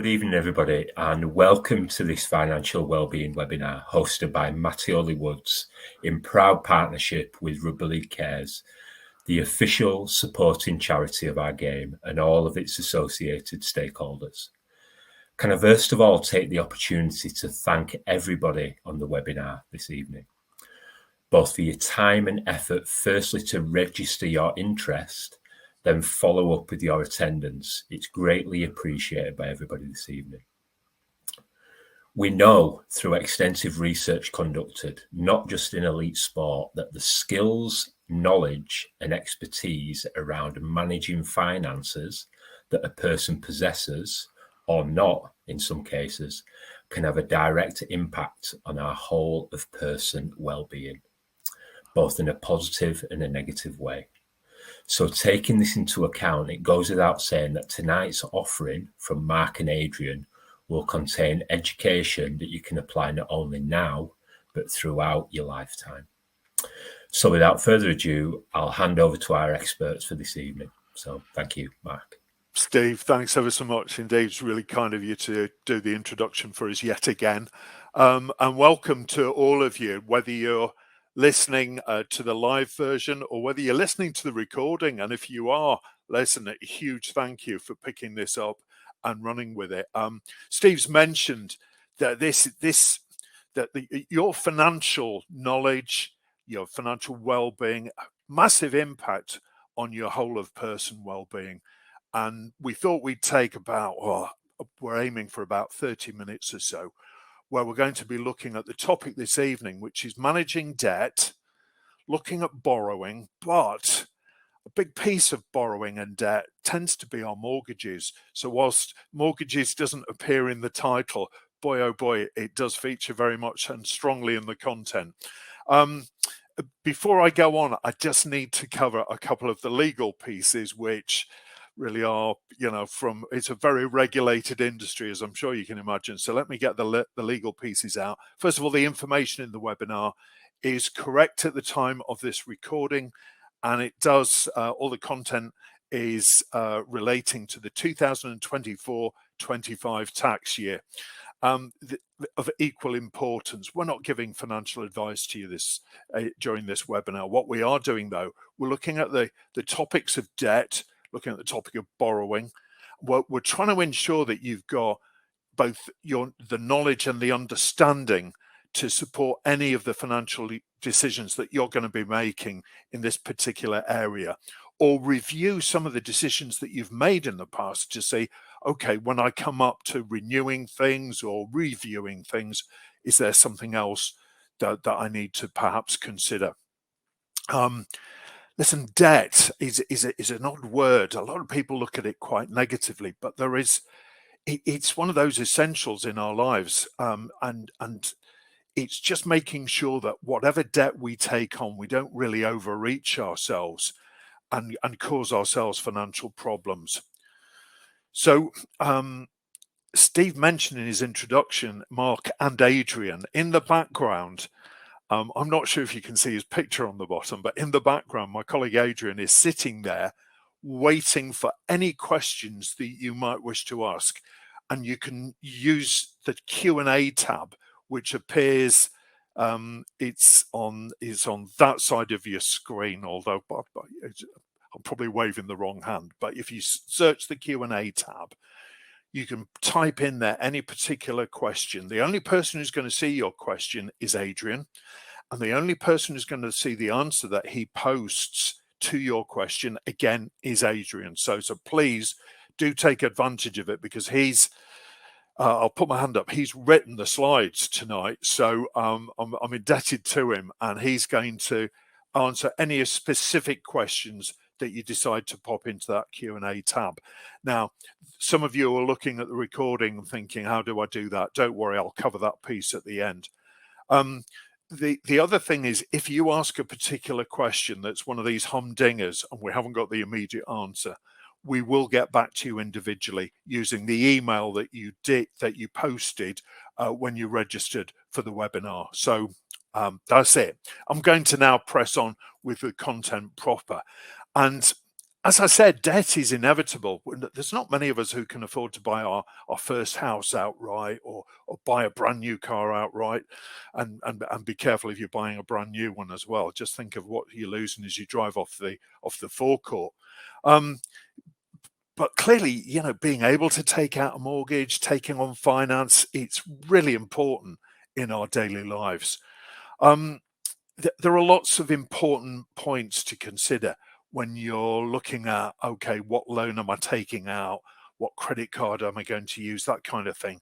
Good evening, everybody, and welcome to this financial wellbeing webinar hosted by Mattioli Woods in proud partnership with Rugby League Cares, the official supporting charity of our game and all of its associated stakeholders. Can I first of all take the opportunity to thank everybody on the webinar this evening, both for your time and effort, firstly to register your interest, then follow up with your attendance. It's greatly appreciated by everybody this evening. We know through extensive research conducted, not just in elite sport, that the skills, knowledge and expertise around managing finances that a person possesses, or not in some cases, can have a direct impact on our whole of person well-being, both in a positive and a negative way. So taking this into account, it goes without saying that tonight's offering from Mark and Adrian will contain education that you can apply not only now, but throughout your lifetime. So without further ado, I'll hand over to our experts for this evening. So thank you, Mark. Steve, thanks ever so much indeed. It's really kind of you to do the introduction for us yet again. And welcome to all of you, whether you're listening to the live version or whether you're listening to the recording. And if you are listening, a huge thank you for picking this up and running with it. Steve's mentioned that your financial knowledge, your financial well-being, massive impact on your whole of person well-being. And we thought we'd take we're aiming for about 30 minutes or so, where we're going to be looking at the topic this evening, which is managing debt, looking at borrowing, but a big piece of borrowing and debt tends to be our mortgages. So whilst mortgages doesn't appear in the title, boy, oh boy, it does feature very much and strongly in the content. Before I go on, I just need to cover a couple of the legal pieces, which really are, it's a very regulated industry, as I'm sure you can imagine. So let me get the legal pieces out. First of all, the information in the webinar is correct at the time of this recording, and it does, all the content is relating to the 2024-25 tax year. Of equal importance. We're not giving financial advice to you during this webinar. What we are doing, though, we're looking at the topics of debt, looking at the topic of borrowing. We're trying to ensure that you've got both the knowledge and the understanding to support any of the financial decisions that you're going to be making in this particular area, or review some of the decisions that you've made in the past to say, okay, when I come up to renewing things or reviewing things, is there something else that I need to perhaps consider? Listen, debt is an odd word. A lot of people look at it quite negatively, but it's one of those essentials in our lives. And it's just making sure that whatever debt we take on, we don't really overreach ourselves and cause ourselves financial problems. So Steve mentioned in his introduction, Mark and Adrian, in the background, I'm not sure if you can see his picture on the bottom, but in the background, my colleague Adrian is sitting there waiting for any questions that you might wish to ask. And you can use the Q&A tab, which appears, it's on that side of your screen, although I'm probably waving the wrong hand. But if you search the Q&A tab, you can type in there any particular question. The only person who's going to see your question is Adrian, and the only person who's going to see the answer that he posts to your question, again, is Adrian. So please do take advantage of it, because I'll put my hand up, he's written the slides tonight, so I'm indebted to him, and he's going to answer any specific questions that you decide to pop into that Q&A tab. Now, some of you are looking at the recording and thinking, how do I do that? Don't worry, I'll cover that piece at the end. The other thing is, if you ask a particular question that's one of these humdingers and we haven't got the immediate answer, we will get back to you individually using the email that you posted when you registered for the webinar. So that's it. I'm going to now press on with the content proper. And as I said, debt is inevitable. There's not many of us who can afford to buy our first house outright, or buy a brand new car outright. And be careful if you're buying a brand new one as well. Just think of what you're losing as you drive off the forecourt. But clearly, being able to take out a mortgage, taking on finance, it's really important in our daily lives. There are lots of important points to consider when you're looking at, okay, what loan am I taking out? What credit card am I going to use? That kind of thing.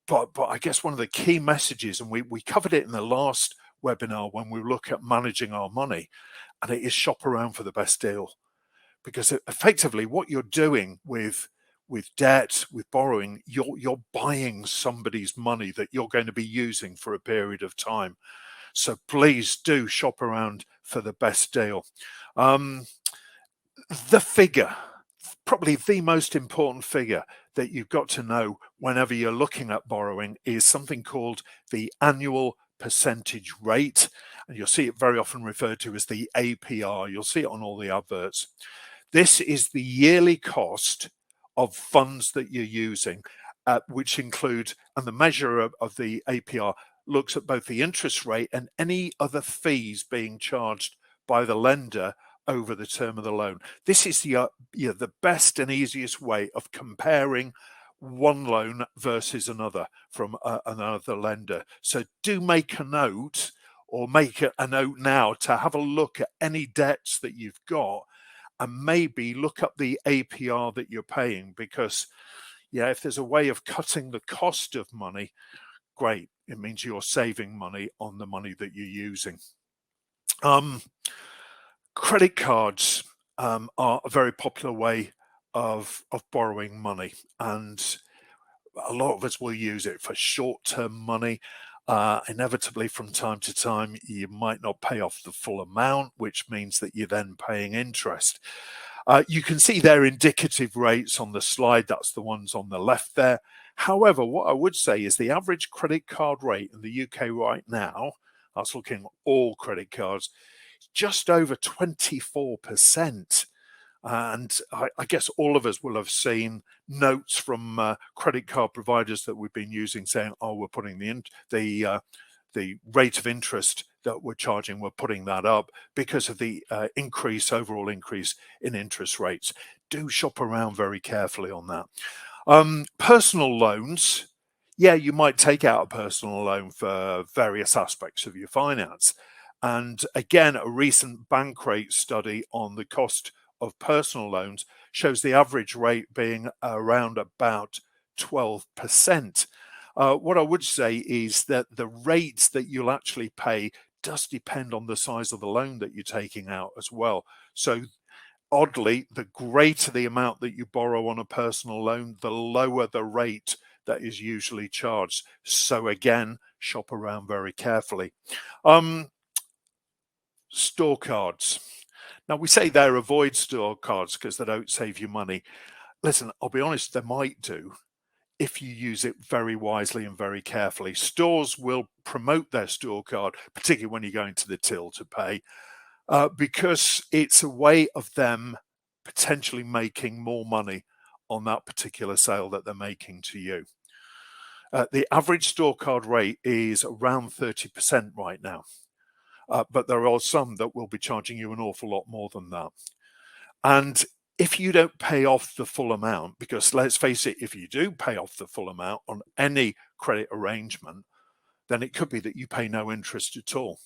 But I guess one of the key messages, and we covered it in the last webinar when we look at managing our money, and it is shop around for the best deal. Because effectively what you're doing with debt, with borrowing, you're buying somebody's money that you're going to be using for a period of time. So please do shop around for the best deal. The figure, probably the most important figure that you've got to know whenever you're looking at borrowing, is something called the annual percentage rate. And you'll see it very often referred to as the APR. You'll see it on all the adverts. This is the yearly cost of funds that you're using, which include, and the measure of the APR looks at both the interest rate and any other fees being charged by the lender over the term of the loan. This is the best and easiest way of comparing one loan versus another from another lender. So do make a note, or make a note now, to have a look at any debts that you've got, and maybe look up the APR that you're paying, because if there's a way of cutting the cost of money, great. It means you're saving money on the money that you're using. Credit cards are a very popular way of borrowing money, and a lot of us will use it for short-term money. Inevitably, from time to time, you might not pay off the full amount, which means that you're then paying interest. You can see their indicative rates on the slide. That's the ones on the left there. However, what I would say is the average credit card rate in the UK right now, that's looking at all credit cards, just over 24%. And I guess all of us will have seen notes from credit card providers that we've been using saying, oh, we're putting the rate of interest that we're charging, we're putting that up because of the overall increase in interest rates. Do shop around very carefully on that. Personal loans, you might take out a personal loan for various aspects of your finance. And again, a recent bank rate study on the cost of personal loans shows the average rate being around about 12%. What I would say is that the rates that you'll actually pay does depend on the size of the loan that you're taking out as well. So oddly, the greater the amount that you borrow on a personal loan, the lower the rate that is usually charged. So again, shop around very carefully. Store cards. Now, we say there, avoid store cards because they don't save you money. Listen, I'll be honest, they might do if you use it very wisely and very carefully. Stores will promote their store card, particularly when you're going to the till to pay, because it's a way of them potentially making more money on that particular sale that they're making to you. The average store card rate is around 30% right now. But there are some that will be charging you an awful lot more than that. And if you don't pay off the full amount, because let's face it, if you do pay off the full amount on any credit arrangement, then it could be that you pay no interest at all.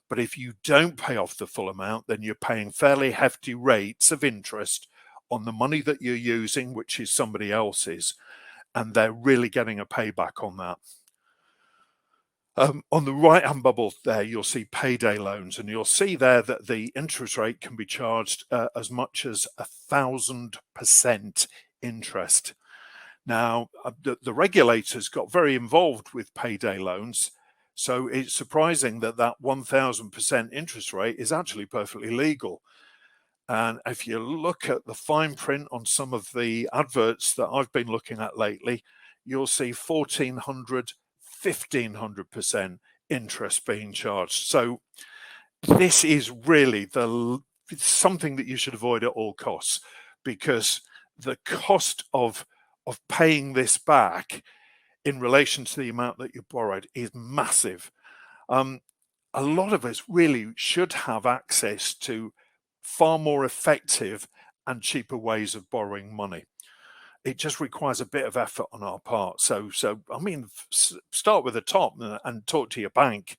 But if you don't pay off the full amount, then you're paying fairly hefty rates of interest on the money that you're using, which is somebody else's, and they're really getting a payback on that. On the right-hand bubble there, you'll see payday loans, and you'll see there that the interest rate can be charged as much as 1,000% interest. Now, the regulators got very involved with payday loans, so it's surprising that 1,000% interest rate is actually perfectly legal. And if you look at the fine print on some of the adverts that I've been looking at lately, you'll see 1,400, 1,500% interest being charged. So this is really the it's something that you should avoid at all costs, because the cost of paying this back in relation to the amount that you borrowed is massive. A lot of us really should have access to far more effective and cheaper ways of borrowing money. It just requires a bit of effort on our part. So I mean, start with the top and talk to your bank,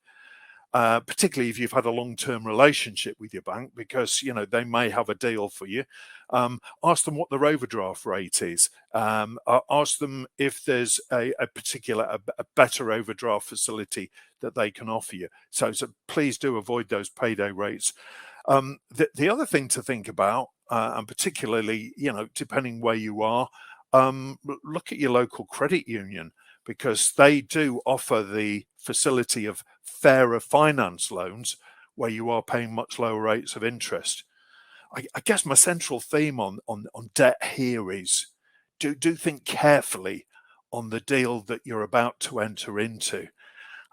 particularly if you've had a long-term relationship with your bank, because they may have a deal for you. Ask them what their overdraft rate is. Ask them if there's a better overdraft facility that they can offer you. So please do avoid those payday rates. The other thing to think about, and particularly depending where you are, look at your local credit union, because they do offer the facility of fairer finance loans where you are paying much lower rates of interest. I guess my central theme on debt here is do think carefully on the deal that you're about to enter into,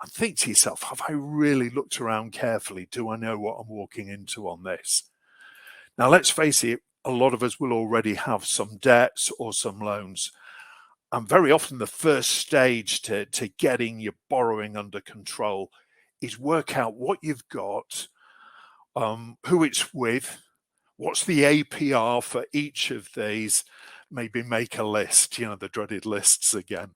and think to yourself, have I really looked around carefully? Do I know what I'm walking into on this? Now, let's face it, a lot of us will already have some debts or some loans. And very often the first stage to getting your borrowing under control is work out what you've got, who it's with, what's the APR for each of these, maybe make a list, the dreaded lists again.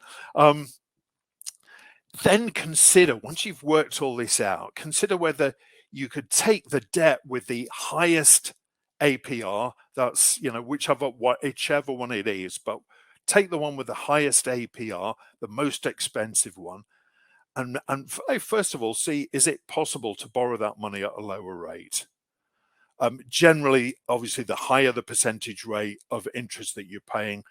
Then consider, once you've worked all this out, consider whether you could take the debt with the highest APR, that's, whichever one it is, but take the one with the highest APR, the most expensive one, and first of all, see, is it possible to borrow that money at a lower rate? Generally, obviously, the higher the percentage rate of interest that you're paying,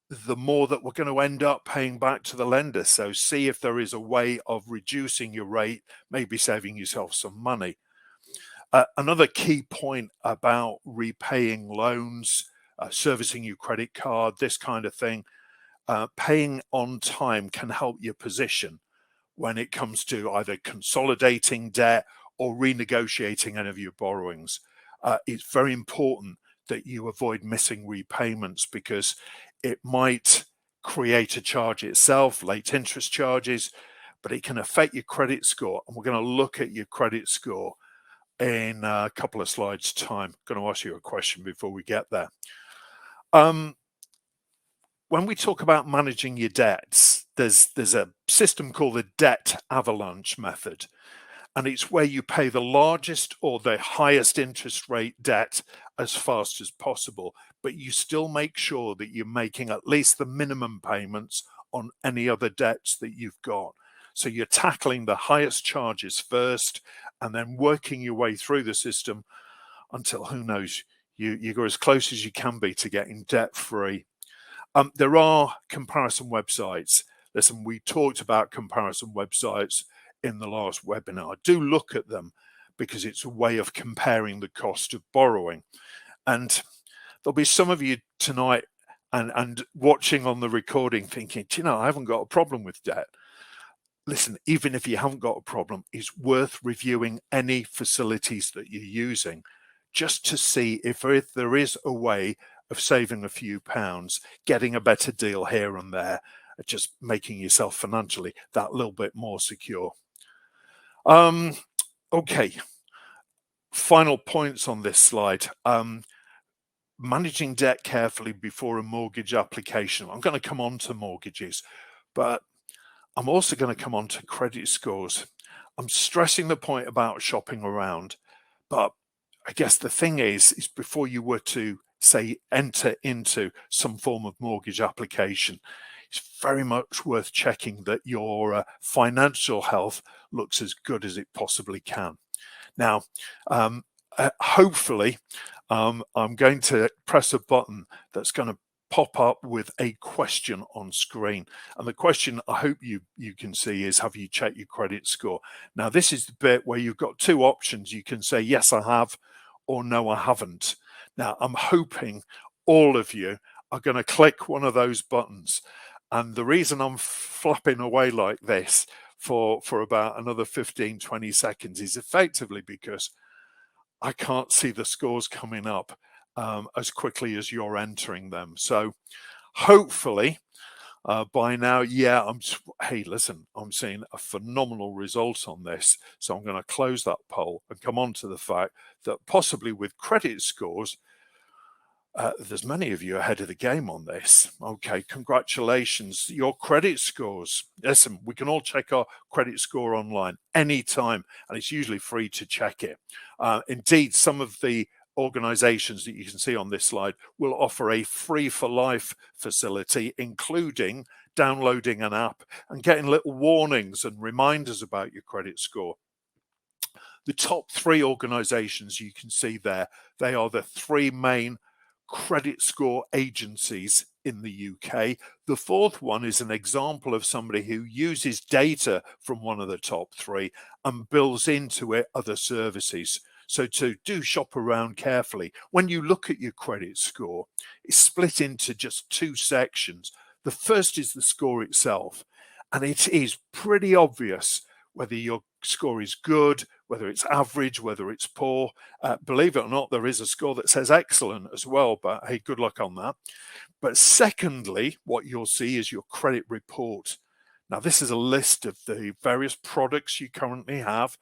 the more that we're going to end up paying back to the lender. So see if there is a way of reducing your rate, maybe saving yourself some money. Another key point about repaying loans, servicing your credit card, this kind of thing, paying on time can help your position when it comes to either consolidating debt or renegotiating any of your borrowings. It's very important that you avoid missing repayments, because it might create a charge itself, late interest charges, but it can affect your credit score. And we're going to look at your credit score in a couple of slides' time. I'm going to ask you a question before we get there. When we talk about managing your debts, there's a system called the debt avalanche method. And it's where you pay the largest or the highest interest rate debt as fast as possible, but you still make sure that you're making at least the minimum payments on any other debts that you've got. So you're tackling the highest charges first and then working your way through the system until, who knows, you go as close as you can be to getting debt free. There are comparison websites. Listen, we talked about comparison websites in the last webinar. Do look at them, because it's a way of comparing the cost of borrowing. And there'll be some of you tonight and watching on the recording thinking, I haven't got a problem with debt. Listen, even if you haven't got a problem, it's worth reviewing any facilities that you're using, just to see if there is a way of saving a few pounds, getting a better deal here and there, just making yourself financially that little bit more secure. Okay, final points on this slide. Managing debt carefully before a mortgage application. I'm going to come on to mortgages, but I'm also going to come on to credit scores. I'm stressing the point about shopping around, but I guess the thing is before you were to, say, enter into some form of mortgage application, it's very much worth checking that your financial health looks as good as it possibly can. Now, hopefully, I'm going to press a button that's going to pop up with a question on screen. And the question I hope you can see is, have you checked your credit score? Now, this is the bit where you've got two options. You can say, yes, I have, or no, I haven't. Now, I'm hoping all of you are going to click one of those buttons. And the reason I'm flapping away like this for about another 15, 20 seconds is effectively because I can't see the scores coming up as quickly as you're entering them. So hopefully by now, hey, listen, I'm seeing a phenomenal result on this. So I'm going to close that poll and come on to the fact that possibly with credit scores, there's many of you ahead of the game on this. Okay, congratulations. Your credit scores. Listen, we can all check our credit score online anytime, and it's usually free to check it. Indeed, some of the organizations that you can see on this slide will offer a free for life facility, including downloading an app and getting little warnings and reminders about your credit score. The top 3 organizations you can see there, they are the 3 main credit score agencies in the UK. The 4th one is an example of somebody who uses data from one of the top 3 and builds into it other services. So to do shop around carefully, when you look at your credit score, it's split into just 2 sections. The first is the score itself, and it is pretty obvious whether your score is good, whether it's average, whether it's poor. Believe it or not, there is a score that says excellent as well, but hey, good luck on that. But secondly, what you'll see is your credit report. Now, this is a list of the various products you currently have,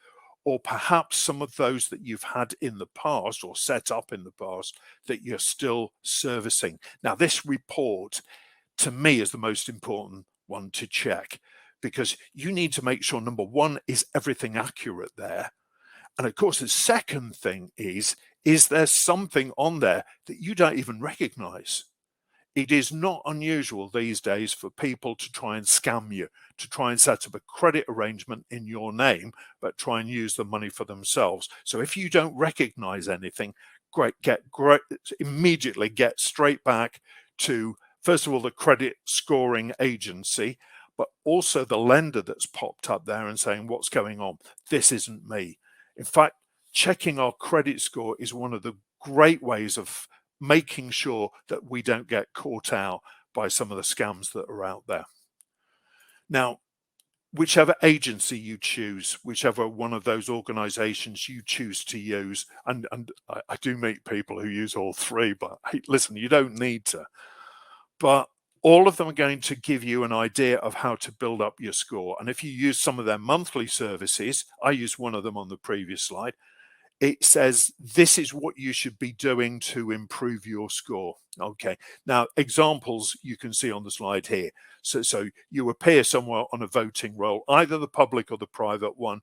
or perhaps some of those that you've had in the past or set up in the past that you're still servicing. Now, this report, to me, is the most important one to check, because you need to make sure, number one, is everything accurate there? And of course, the second thing is there something on there that you don't even recognize? It is not unusual these days for people to try and scam you, to try and set up a credit arrangement in your name, but try and use the money for themselves. So if you don't recognize anything, immediately get straight back to, first of all, the credit scoring agency, but also the lender that's popped up there and saying, what's going on? This isn't me. In fact, checking our credit score is one of the great ways of making sure that we don't get caught out by some of the scams that are out there. Now, whichever agency you choose, whichever one of those organizations you choose to use, and I do meet people who use all 3, but hey, listen, you don't need to. But all of them are going to give you an idea of how to build up your score. And if you use some of their monthly services, I used one of them on the previous slide, it says this is what you should be doing to improve your score. Okay, now examples you can see on the slide here. So you appear somewhere on a voting roll, either the public or the private one.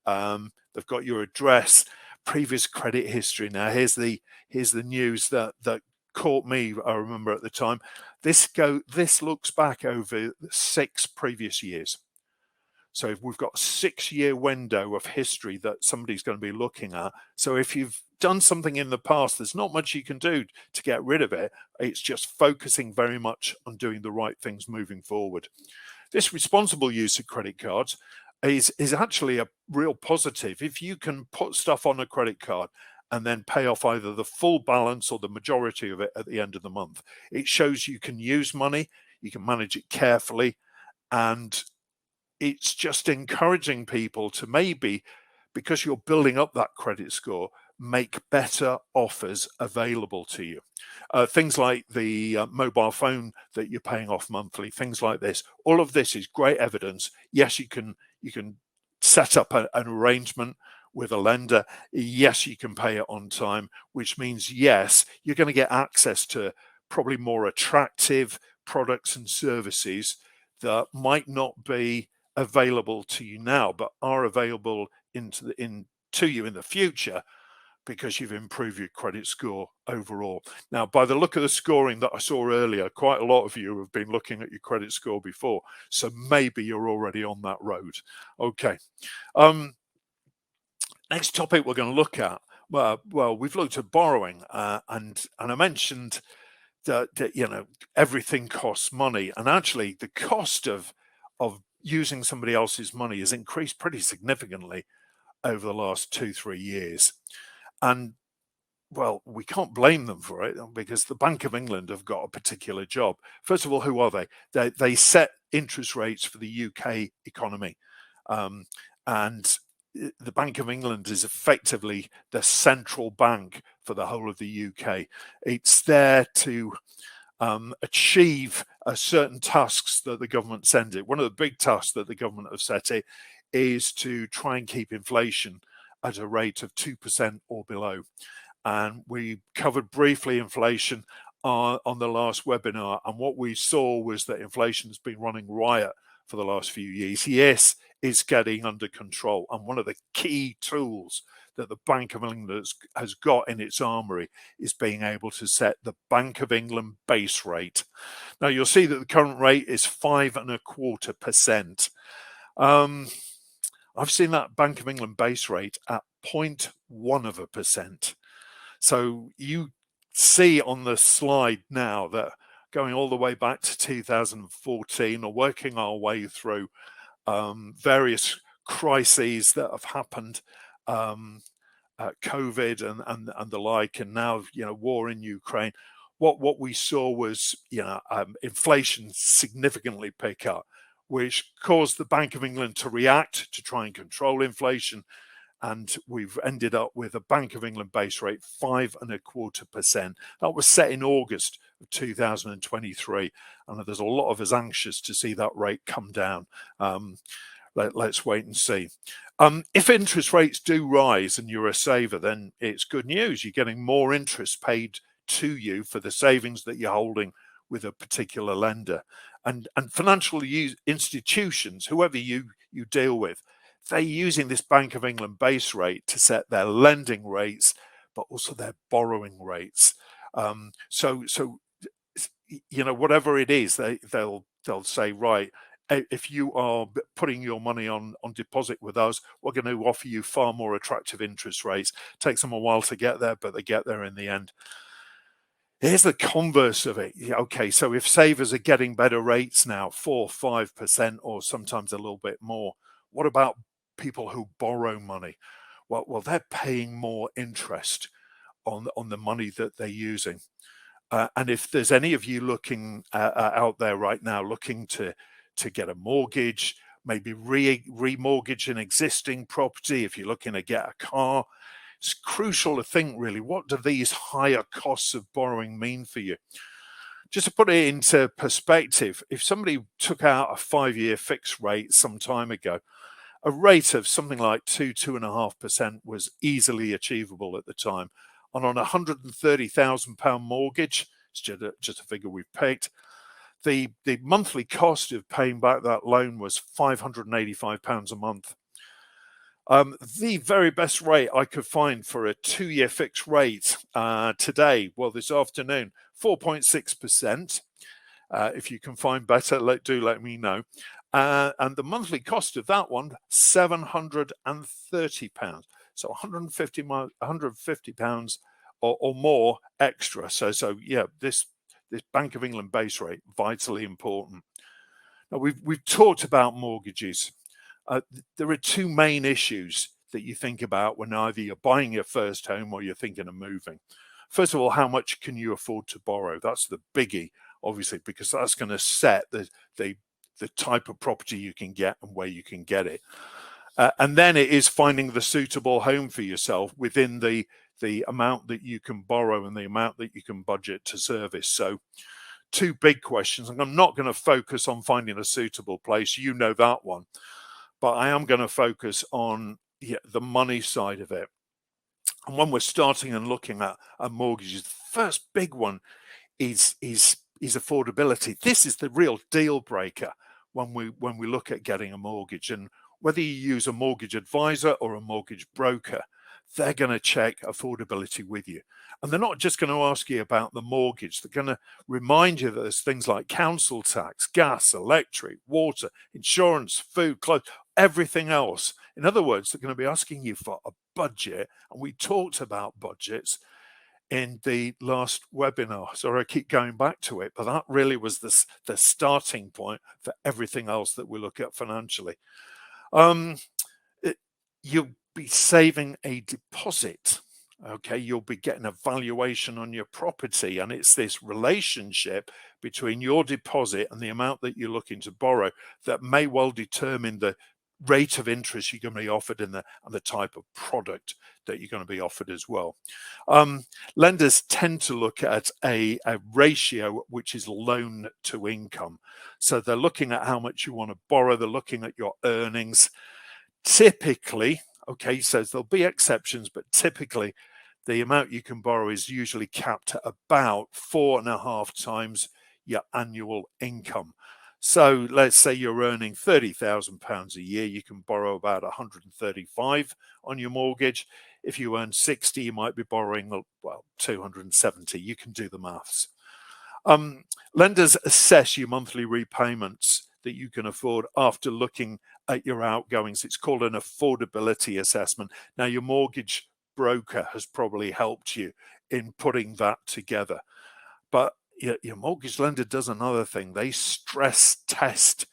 They've got your address, previous credit history. Now here's the news that caught me, I remember at the time. This looks back over 6 previous years. So if we've got a 6-year window of history that somebody's going to be looking at. So if you've done something in the past, there's not much you can do to get rid of it. It's just focusing very much on doing the right things moving forward. This responsible use of credit cards is actually a real positive. If you can put stuff on a credit card and then pay off either the full balance or the majority of it at the end of the month, it shows you can use money, you can manage it carefully, and it's just encouraging people to maybe, because you're building up that credit score, make better offers available to you. Things like the mobile phone that you're paying off monthly, things like this. All of this is great evidence. Yes, you can set up an arrangement with a lender. Yes, you can pay it on time, which means, yes, you're going to get access to probably more attractive products and services that might not be available to you now, but are available to you in the future, because you've improved your credit score overall. Now, by the look of the scoring that I saw earlier, quite a lot of you have been looking at your credit score before, so maybe you're already on that road. Okay. Next topic we're going to look at, well, we've looked at borrowing, and I mentioned that everything costs money, and actually the cost of using somebody else's money has increased pretty significantly over the last 2-3 years. And well, we can't blame them for it, because the Bank of England have got a particular job. First of all, who are they? They set interest rates for the UK economy. And the Bank of England is effectively the central bank for the whole of the UK. It's there to achieve certain tasks that the government sends it. One of the big tasks that the government have set it is to try and keep inflation at a rate of 2% or below. And we covered briefly inflation on the last webinar. And what we saw was that inflation has been running riot for the last few years. Yes, it's getting under control. And one of the key tools that the Bank of England has got in its armory is being able to set the Bank of England base rate. Now, you'll see that the current rate is 5.25%. I've seen that Bank of England base rate at 0.1%. So you see on the slide now that going all the way back to 2014, or working our way through various crises that have happened, COVID and the like, and now war in Ukraine. What we saw was inflation significantly pick up, which caused the Bank of England to react to try and control inflation. And we've ended up with a Bank of England base rate 5.25%. That was set in August of 2023, and there's a lot of us anxious to see that rate come down. Let's wait and see. If interest rates do rise and you're a saver, then it's good news. You're getting more interest paid to you for the savings that you're holding with a particular lender. And financial institutions, whoever you deal with, they're using this Bank of England base rate to set their lending rates, but also their borrowing rates. So whatever it is, they'll say, right, if you are putting your money on deposit with us, we're going to offer you far more attractive interest rates. It takes them a while to get there, but they get there in the end. Here's the converse of it. Okay, so if savers are getting better rates now, 4-5%, or sometimes a little bit more, what about people who borrow money? Well, they're paying more interest on the money that they're using. And if there's any of you looking out there right now looking to get a mortgage, maybe remortgage an existing property, if you're looking to get a car, it's crucial to think, really, what do these higher costs of borrowing mean for you? Just to put it into perspective, if somebody took out a 5-year fixed rate some time ago, a rate of something like 2.5% was easily achievable at the time. And on a £130,000 mortgage, it's just a figure we've picked, the monthly cost of paying back that loan was £585 a month. The very best rate I could find for a 2-year fixed rate today, well, this afternoon, 4.6%. If you can find better, let me know. And the monthly cost of that one, £730. So £150 or more extra. So yeah, this Bank of England base rate, vitally important. Now we've talked about mortgages. There are two main issues that you think about when either you're buying your first home or you're thinking of moving. First of all, how much can you afford to borrow? That's the biggie, obviously, because that's going to set the type of property you can get and where you can get it. And then it is finding the suitable home for yourself within the amount that you can borrow and the amount that you can budget to service. So two big questions. And I'm not going to focus on finding a suitable place. You know that one. But I am going to focus on the money side of it. And when we're starting and looking at mortgages, the first big one is affordability. This is the real deal breaker when we look at getting a mortgage. And whether you use a mortgage advisor or a mortgage broker, they're going to check affordability with you. And they're not just going to ask you about the mortgage. They're going to remind you that there's things like council tax, gas, electric, water, insurance, food, clothes, everything else. In other words, they're going to be asking you for a budget. And we talked about budgets in the last webinar. Sorry, I keep going back to it, but that really was the starting point for everything else that we look at financially. You'll be saving a deposit. Okay, you'll be getting a valuation on your property, and it's this relationship between your deposit and the amount that you're looking to borrow that may well determine rate of interest you're going to be offered and the type of product that you're going to be offered as well. Lenders tend to look at a ratio which is loan to income. So they're looking at how much you want to borrow, they're looking at your earnings. Typically, okay, so there'll be exceptions, but typically the amount you can borrow is usually capped at about 4.5 times your annual income. So let's say you're earning £30,000 a year, you can borrow about 135 on your mortgage. If you earn 60, you might be borrowing, well, 270. You can do the maths. Lenders assess your monthly repayments that you can afford after looking at your outgoings. It's called an affordability assessment. Now, your mortgage broker has probably helped you in putting that together, but your mortgage lender does another thing. They stress test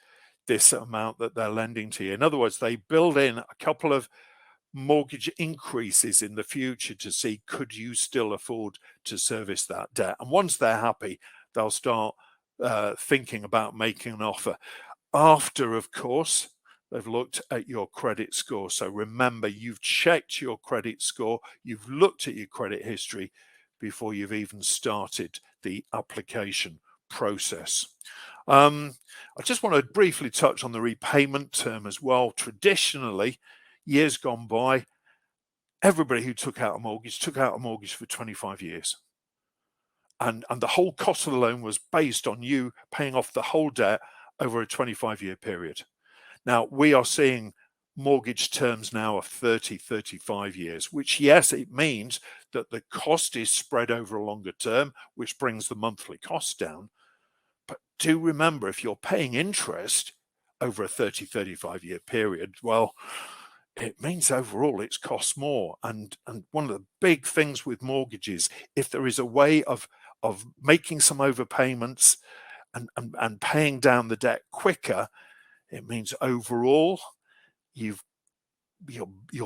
this amount that they're lending to you. In other words, they build in a couple of mortgage increases in the future to see, could you still afford to service that debt? And once they're happy, they'll start thinking about making an offer. After, of course, they've looked at your credit score. So remember, you've checked your credit score, you've looked at your credit history before you've even started the application process. I just want to briefly touch on the repayment term as well. Traditionally, years gone by, everybody who took out a mortgage for 25 years. And the whole cost of the loan was based on you paying off the whole debt over a 25-year period. Now, we are seeing mortgage terms now of 30, 35 years, which, yes, it means that the cost is spread over a longer term, which brings the monthly cost down. But do remember, if you're paying interest over a 30, 35-year period, well, it means overall it's costs more. And one of the big things with mortgages, if there is a way of making some overpayments and paying down the debt quicker, it means overall your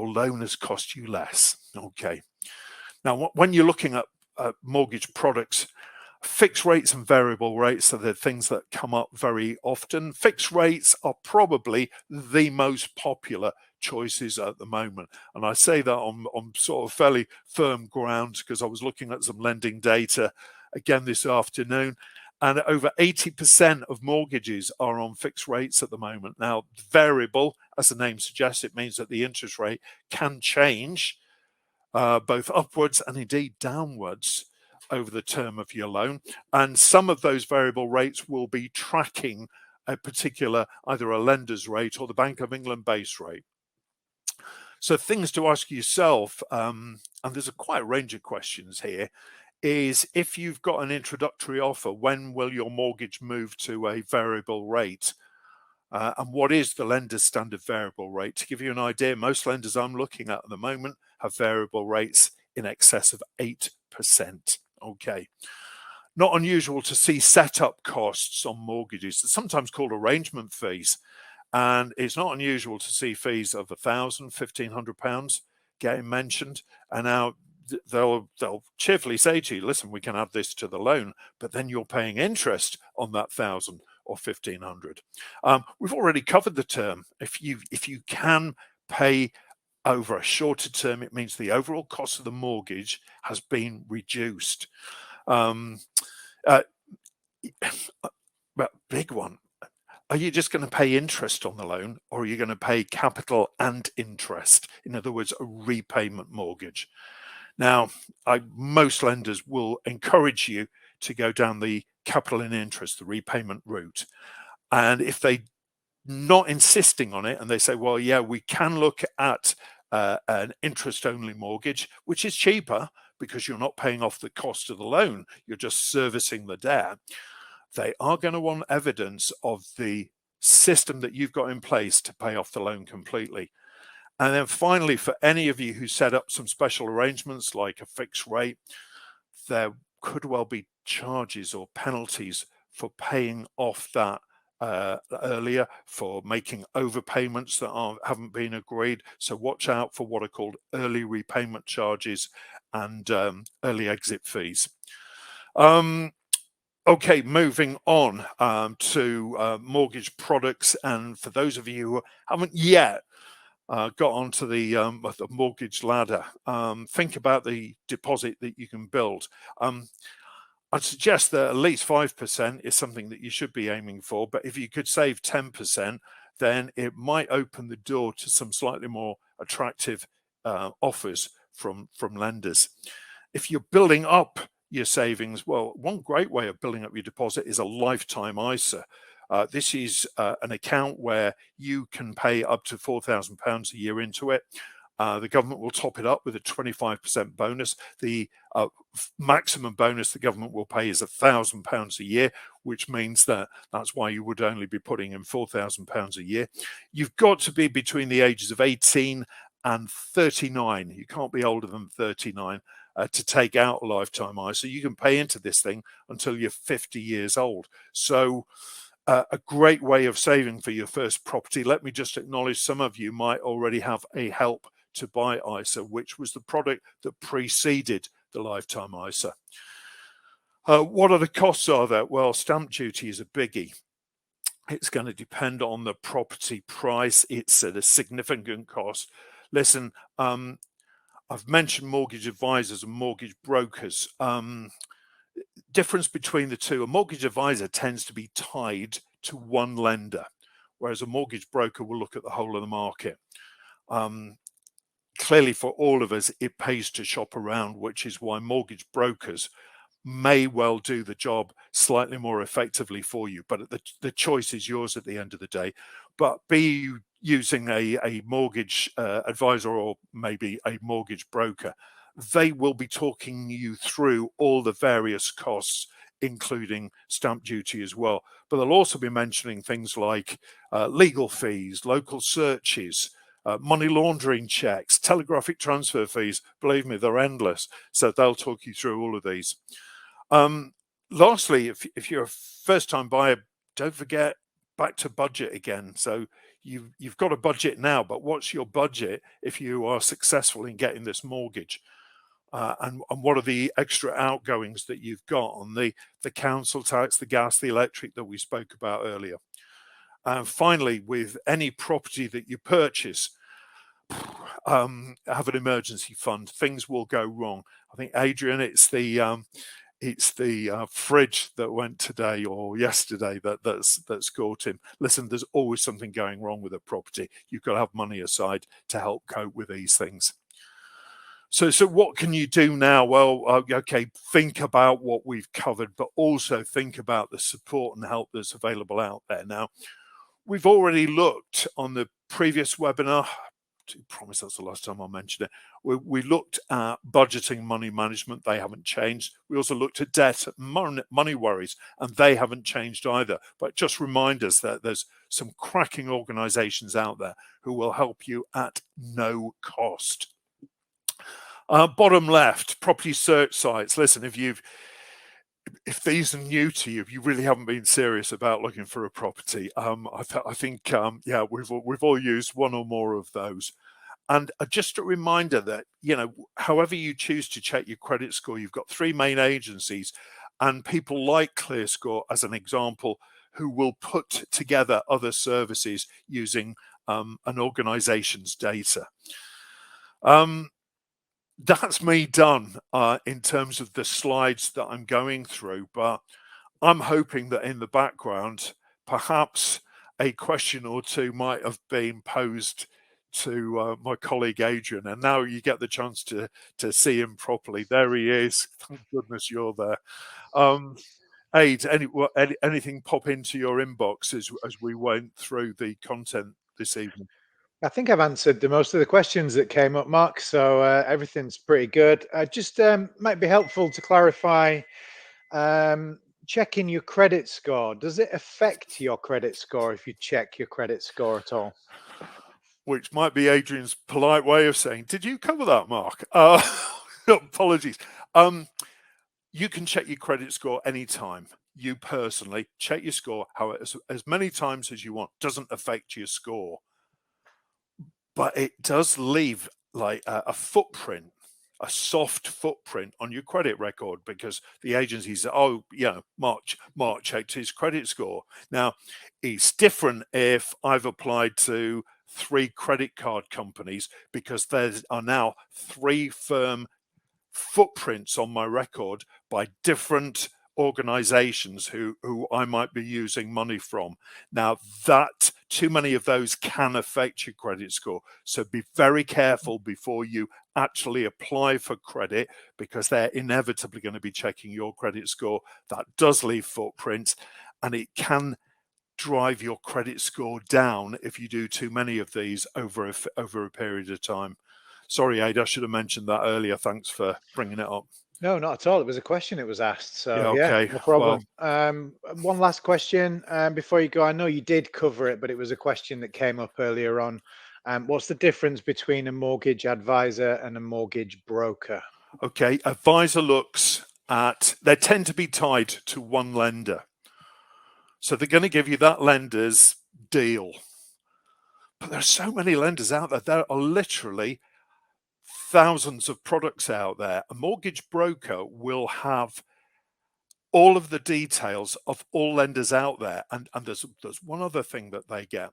loan has cost you less. Okay. Now, when you're looking at mortgage products, fixed rates and variable rates are the things that come up very often. Fixed rates are probably the most popular choices at the moment. And I say that on sort of fairly firm ground because I was looking at some lending data again this afternoon. And over 80% of mortgages are on fixed rates at the moment. Now, variable, as the name suggests, it means that the interest rate can change both upwards and indeed downwards over the term of your loan. And some of those variable rates will be tracking a particular, either a lender's rate or the Bank of England base rate. So things to ask yourself, and there's quite a range of questions here, is if you've got an introductory offer, when will your mortgage move to a variable rate? And what is the lender's standard variable rate? To give you an idea, most lenders I'm looking at the moment have variable rates in excess of 8%. Okay. Not unusual to see setup costs on mortgages. It's sometimes called arrangement fees. And it's not unusual to see fees of £1,000, £1,500 getting mentioned. And now they'll cheerfully say to you, listen, we can add this to the loan, but then you're paying interest on that £1,000 or £1,500. We've already covered the term. If you can pay over a shorter term, it means the overall cost of the mortgage has been reduced. But big one. Are you just going to pay interest on the loan, or are you going to pay capital and interest? In other words, a repayment mortgage. Now, most lenders will encourage you to go down the capital and interest, the repayment route. And if they're not insisting on it and they say, well, yeah, we can look at an interest-only mortgage, which is cheaper because you're not paying off the cost of the loan, you're just servicing the debt, they are going to want evidence of the system that you've got in place to pay off the loan completely. And then finally, for any of you who set up some special arrangements like a fixed rate, there could well be charges or penalties for paying off that earlier, for making overpayments that haven't been agreed. So watch out for what are called early repayment charges and early exit fees. Okay, moving on to mortgage products. And for those of you who haven't yet got onto the mortgage ladder, think about the deposit that you can build. I'd suggest that at least 5% is something that you should be aiming for. But if you could save 10%, then it might open the door to some slightly more attractive offers from lenders. If you're building up your savings, well, one great way of building up your deposit is a lifetime ISA. This is an account where you can pay up to £4,000 a year into it. The government will top it up with a 25% bonus. The maximum bonus the government will pay is £1,000 a year, which means that's why you would only be putting in £4,000 a year. You've got to be between the ages of 18 and 39. You can't be older than 39 to take out a lifetime ISA. You can pay into this thing until you're 50 years old. So a great way of saving for your first property. Let me just acknowledge some of you might already have a Help to Buy ISA, which was the product that preceded the lifetime ISA. What are the costs are there? Well, stamp duty is a biggie. It's going to depend on the property price. It's at a significant cost. Listen, I've mentioned mortgage advisors and mortgage brokers. Difference between the two: a mortgage advisor tends to be tied to one lender, whereas a mortgage broker will look at the whole of the market. Clearly, for all of us, it pays to shop around, which is why mortgage brokers may well do the job slightly more effectively for you. But the choice is yours at the end of the day. But be you using a mortgage advisor or maybe a mortgage broker, they will be talking you through all the various costs, including stamp duty as well. But they'll also be mentioning things like legal fees, local searches, money laundering checks, telegraphic transfer fees. Believe me, they're endless. So they'll talk you through all of these. Lastly, if you're a first-time buyer, don't forget back to budget again. So you've got a budget now, but what's your budget if you are successful in getting this mortgage? And what are the extra outgoings that you've got on the council tax, the gas, the electric that we spoke about earlier? And finally, with any property that you purchase, have an emergency fund. Things will go wrong. I think, Adrian, it's the fridge that went today or yesterday that's caught him. Listen, there's always something going wrong with a property. You've got to have money aside to help cope with these things. So what can you do now? Well, okay, think about what we've covered, but also think about the support and help that's available out there. Now, we've already looked on the previous webinar. I promise that's the last time I mentioned it. We looked at budgeting, money management. They haven't changed. We also looked at debt, money worries, and they haven't changed either. But just remind us that there's some cracking organizations out there who will help you at no cost. Bottom left, property search sites. Listen, if these are new to you, if you really haven't been serious about looking for a property, I think yeah, we've all used one or more of those. And just a reminder that, you know, however you choose to check your credit score, you've got three main agencies and people like ClearScore, as an example, who will put together other services using an organization's data. That's me done in terms of the slides that I'm going through, but I'm hoping that in the background, perhaps a question or two might have been posed to my colleague Adrian, and now you get the chance to see him properly. There he is. Thank goodness you're there. Aid, anything pop into your inbox as we went through the content this evening? I think I've answered the most of the questions that came up, Mark. So everything's pretty good. Just might be helpful to clarify, checking your credit score. Does it affect your credit score if you check your credit score at all? Which might be Adrian's polite way of saying, did you cover that, Mark? Apologies. You can check your credit score anytime. You personally check your score as many times as you want. Doesn't affect your score. But it does leave like a footprint a soft footprint on your credit record, because the agency said, oh, Mark checked his credit score. Now, it's different if I've applied to 3 credit card companies, because there are now 3 firm footprints on my record by different organizations who I might be using money from. Now, that too many of those can affect your credit score. So be very careful before you actually apply for credit, because they're inevitably going to be checking your credit score. That does leave footprints, and it can drive your credit score down if you do too many of these over a period of time. Sorry, Aid, I should have mentioned that earlier. Thanks for bringing it up. No, not at all. It was a question it was asked. So yeah, okay. No problem. Well, one last question before you go. I know you did cover it, but it was a question that came up earlier on. What's the difference between a mortgage advisor and a mortgage broker? Okay, advisor looks at, they tend to be tied to one lender. So they're going to give you that lender's deal. But there are so many lenders out there. There are literally thousands of products out there. A mortgage broker will have all of the details of all lenders out there. And there's one other thing that they get.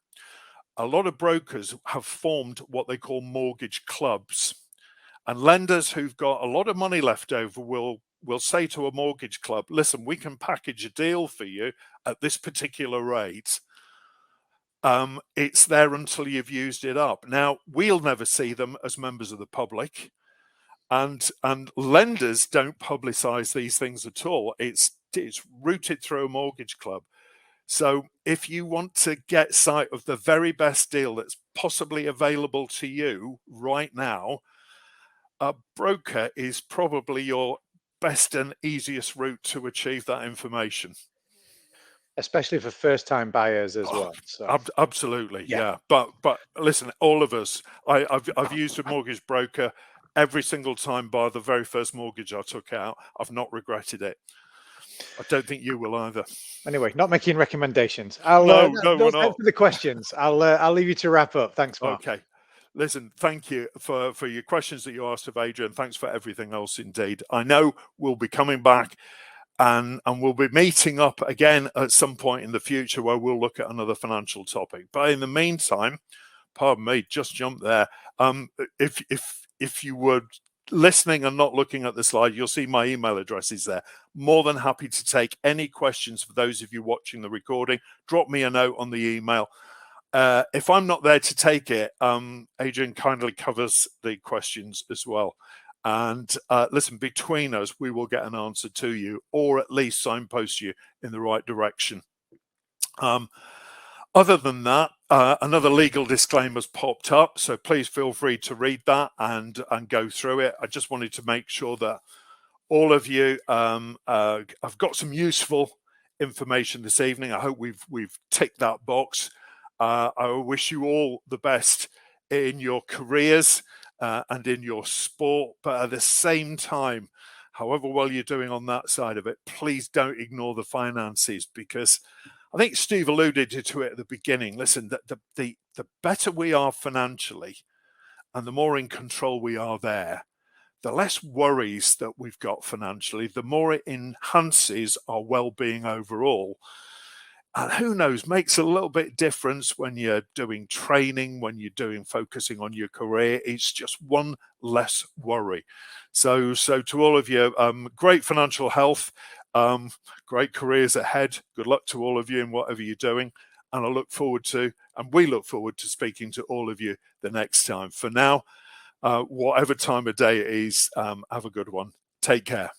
A lot of brokers have formed what they call mortgage clubs. And lenders who've got a lot of money left over will say to a mortgage club, listen, we can package a deal for you at this particular rate. It's there until you've used it up. Now, we'll never see them as members of the public, and lenders don't publicize these things at all. It's routed through a mortgage club. So if you want to get sight of the very best deal that's possibly available to you right now, a broker is probably your best and easiest route to achieve that information. Especially for first-time buyers as well. So. Absolutely, yeah. But listen, all of us, I've used a mortgage broker every single time. By the very first mortgage I took out, I've not regretted it. I don't think you will either. Anyway, not making recommendations. No, we're not. For the questions. I'll leave you to wrap up. Thanks, Mark. Okay. Listen, thank you for your questions that you asked of Adrian. Thanks for everything else indeed. I know we'll be coming back and we'll be meeting up again at some point in the future where we'll look at another financial topic. But in the meantime, pardon me, just jump there. If you were listening and not looking at the slide, you'll see my email address is there. More than happy to take any questions for those of you watching the recording. Drop me a note on the email. If I'm not there to take it, Adrian kindly covers the questions as well. And listen, between us, we will get an answer to you, or at least signpost you in the right direction. Other than that, another legal disclaimer's popped up, so please feel free to read that and go through it. I just wanted to make sure that all of you have got some useful information this evening. I hope we've ticked that box. I wish you all the best in your careers and in your sport, but at the same time, however well you're doing on that side of it, please don't ignore the finances, because I think Steve alluded to it at the beginning. Listen, the better we are financially and the more in control we are there, the less worries that we've got financially, the more it enhances our well-being overall. And who knows, makes a little bit difference when you're doing training, when you're focusing on your career. It's just one less worry. So to all of you, great financial health, great careers ahead. Good luck to all of you in whatever you're doing. And we look forward to speaking to all of you the next time. For now, whatever time of day it is, have a good one. Take care.